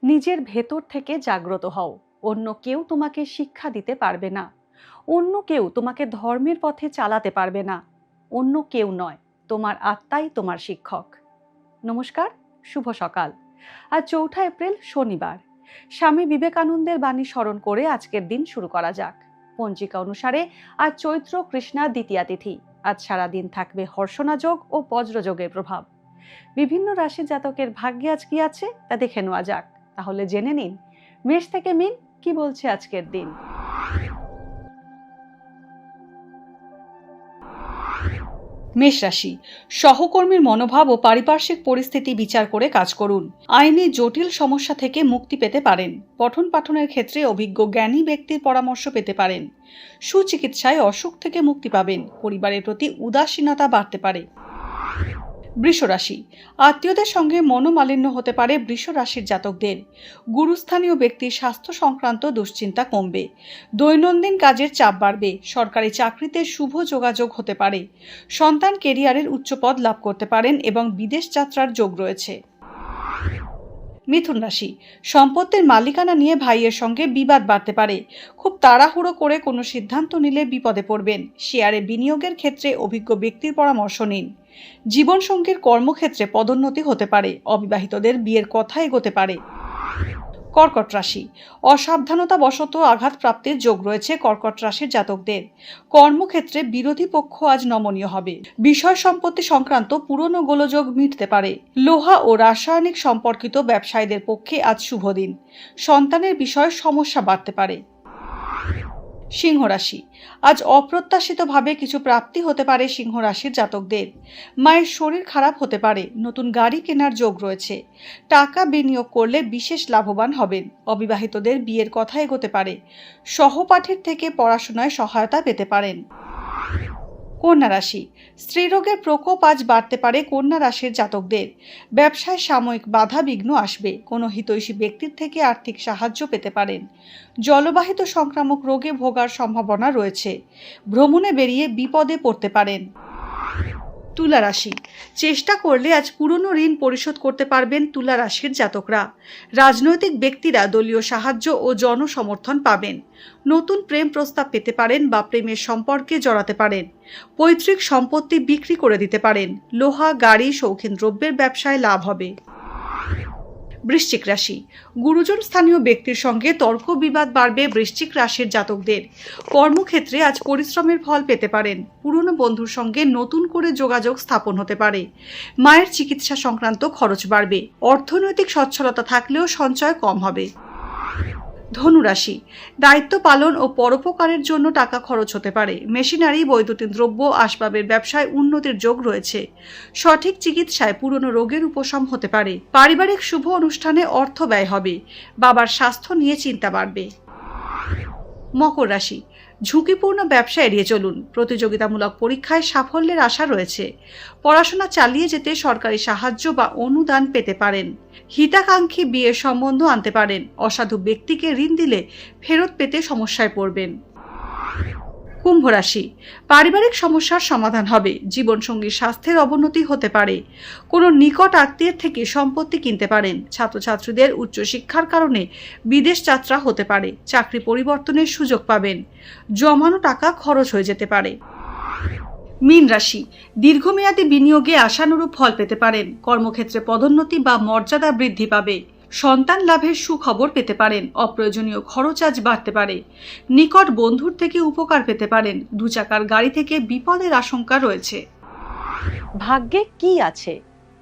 নিজের ভেতর থেকে জাগ্রত হও। অন্য কেউ তোমাকে শিক্ষা দিতে পারবে না। অন্য কেউ তোমাকে ধর্মের পথে চালাতে পারবে না। অন্য কেউ নয়, তোমার আত্মাই তোমার শিক্ষক। নমস্কার, শুভ সকাল। আজ 4 এপ্রিল শনিবার। স্বামী বিবেকানন্দের বাণী স্মরণ করে আজকের দিন শুরু করা যাক। পঞ্জিকা অনুসারে আজ চৈত্র কৃষ্ণা দ্বিতীয়া তিথি। আজ সারাদিন থাকবে হর্ষণা যোগ ও বজ্রযোগের প্রভাব। বিভিন্ন রাশির জাতকের ভাগ্যে আজ কি আছে তা দেখে নেওয়া যাক। তাহলে জেনে নিন মেষ থেকে মিন কি বলছে আজকের দিন। মেষ রাশি, সহকর্মীর মনোভাব ও পারিপার্শ্বিক পরিস্থিতি বিচার করে কাজ করুন। আইনি জটিল সমস্যা থেকে মুক্তি পেতে পারেন। পঠন পাঠনের ক্ষেত্রে অভিজ্ঞ জ্ঞানী ব্যক্তির পরামর্শ পেতে পারেন। সুচিকিৎসায় অসুখ থেকে মুক্তি পাবেন। পরিবারের প্রতি উদাসীনতা বাড়তে পারে। বৃষ রাশি, আত্মীয়দের সঙ্গে মনোমালিন্য হতে পারে বৃষ রাশির জাতকদের। গুরুস্থানীয় ব্যক্তির স্বাস্থ্য সংক্রান্ত দুশ্চিন্তা কমবে। দৈনন্দিন কাজের চাপ বাড়বে। সরকারি চাকরিতে শুভ যোগাযোগ হতে পারে। সন্তান কেরিয়ারের উচ্চ পদ লাভ করতে পারেন এবং বিদেশ যাত্রার যোগ রয়েছে। মিথুন রাশি, সম্পত্তির মালিকানা নিয়ে ভাইয়ের সঙ্গে বিবাদ বাড়তে পারে। খুব তাড়াহুড়ো করে কোনো সিদ্ধান্ত নিলে বিপদে পড়বেন। শেয়ারে বিনিয়োগের ক্ষেত্রে অভিজ্ঞ ব্যক্তির পরামর্শ নিন। জীবনসঙ্গীর কর্মক্ষেত্রে পদোন্নতি হতে পারে। অবিবাহিতদের বিয়ের কথা এগোতে পারে। কর্কট রাশি, অসাবধানতা বশত আঘাত প্রাপ্তির যোগ রয়েছে কর্কট রাশির জাতকদের। কর্মক্ষেত্রে বিরোধী পক্ষ আজ নমনীয় হবে। বিষয় সম্পত্তি সংক্রান্ত পুরনো গোলযোগ মিটতে পারে। লোহা ও রাসায়নিক সম্পর্কিত ব্যবসায়ীদের পক্ষে আজ শুভ দিন। সন্তানের বিষয়ে সমস্যা বাড়তে পারে। সিংহ রাশি, আজ অপ্রত্যাশিতভাবে কিছু প্রাপ্তি হতে পারে সিংহ রাশির জাতকদের। মায়ের শরীর খারাপ হতে পারে। নতুন গাড়ি কেনার যোগ রয়েছে। টাকা বিনিয়োগ করলে বিশেষ লাভবান হবেন। অবিবাহিতদের বিয়ের কথা এগোতে পারে। সহপাঠীর থেকে পড়াশোনায় সহায়তা পেতে পারেন। কন্যা রাশি, স্ত্রীরোগের প্রকোপ আজ বাড়তে পারে কন্যা রাশির জাতকদের। ব্যবসায় সাময়িক বাধা বিঘ্ন আসবে। কোনো হিতৈষী ব্যক্তির থেকে আর্থিক সাহায্য পেতে পারেন। জলবাহিত সংক্রামক রোগে ভোগার সম্ভাবনা রয়েছে। ভ্রমণে বেরিয়ে বিপদে পড়তে পারেন। তুলা রাশি, চেষ্টা করলে আজ পুরনো ঋণ পরিশোধ করতে পারবেন তুলা রাশির জাতকরা। রাজনৈতিক ব্যক্তিরা দলীয় সাহায্য ও জনসমর্থন পাবেন। নতুন প্রেম প্রস্তাব পেতে পারেন বা প্রেমের সম্পর্কে জড়াতে পারেন। পৈতৃক সম্পত্তি বিক্রি করে দিতে পারেন। লোহা, গাড়ি, শৌখিন দ্রব্যের ব্যবসায় লাভ হবে। বৃশ্চিক রাশি, গুরুজন স্থানীয় ব্যক্তির সঙ্গে তর্ক বিবাদ বাড়বে বৃশ্চিক রাশির জাতকদের। কর্মক্ষেত্রে আজ পরিশ্রমের ফল পেতে পারেন। পুরনো বন্ধুর সঙ্গে নতুন করে যোগাযোগ স্থাপন হতে পারে। মায়ের চিকিৎসা সংক্রান্ত খরচ বাড়বে। অর্থনৈতিক সচ্ছলতা থাকলেও সঞ্চয় কম হবে। ধনুরাশি, দায়িত্ব পালন ও পরোপকারের জন্য টাকা খরচ হতে পারে। মেশিনারি, বৈদ্যুতিক দ্রব্য, আসবাবের ব্যবসায় উন্নতির যোগ রয়েছে। সঠিক চিকিৎসায় পুরনো রোগের উপশম হতে পারে। পারিবারিক শুভ অনুষ্ঠানে অর্থ ব্যয় হবে। বাবার স্বাস্থ্য নিয়ে চিন্তা বাড়বে। মকর রাশি, ঝুঁকিপূর্ণ ব্যবসা এড়িয়ে চলুন। প্রতিযোগিতামূলক পরীক্ষায় সাফল্যের আশা রয়েছে। পড়াশোনা চালিয়ে যেতে সরকারি সাহায্য বা অনুদান পেতে পারেন। হিতাকাঙ্ক্ষী বিয়ের সম্বন্ধ আনতে পারেন। অসাধু ব্যক্তিকে ঋণ দিলে ফেরত পেতে সমস্যায় পড়বেন। কুম্ভ রাশি, পারিবারিক সমস্যার সমাধান হবে। জীবনসঙ্গীর স্বাস্থ্যের অবনতি হতে পারে। কোনো নিকট আত্মীয়ের থেকে সম্পত্তি কিনতে পারেন। ছাত্রছাত্রীদের উচ্চশিক্ষার কারণে বিদেশ যাত্রা হতে পারে। চাকরি পরিবর্তনের সুযোগ পাবেন। জমানো টাকা খরচ হয়ে যেতে পারে। মীন রাশি, দীর্ঘমেয়াদী বিনিয়োগে আশানুরূপ ফল পেতে পারেন। কর্মক্ষেত্রে পদোন্নতি বা মর্যাদা বৃদ্ধি পাবে। সন্তান লাভের সুখবর পেতে পারেন। অপ্রয়োজনীয় খরচ আজ বাড়তে পারে। নিকট বন্ধুর থেকে উপকার পেতে পারেন। 2 চাকার গাড়ি থেকে বিপদের আশঙ্কা রয়েছে। ভাগ্যে কি আছে,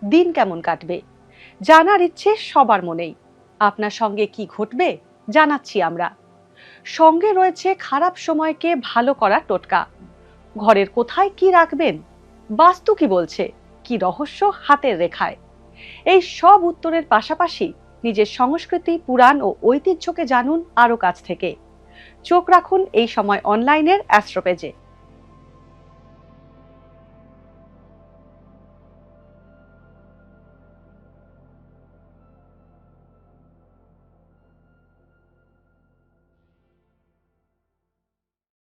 দিন কেমন কাটবে, জানার ইচ্ছে সবার মনেই। আপনার সঙ্গে কি ঘটবে জানাচ্ছি আমরা। সঙ্গে রয়েছে খারাপ সময়কে ভালো করার টোটকা। ঘরের কোথায় কি রাখবেন, বাস্তু কি বলছে, কি রহস্য হাতের রেখায়। এই সব উত্তরের পাশাপাশি নিজের সংস্কৃতি, পুরাণ ও ঐতিহ্যকে জানুন আরও কাছ থেকে। চোখ রাখুন এই সময় অনলাইনের অ্যাস্ট্রো পেজে।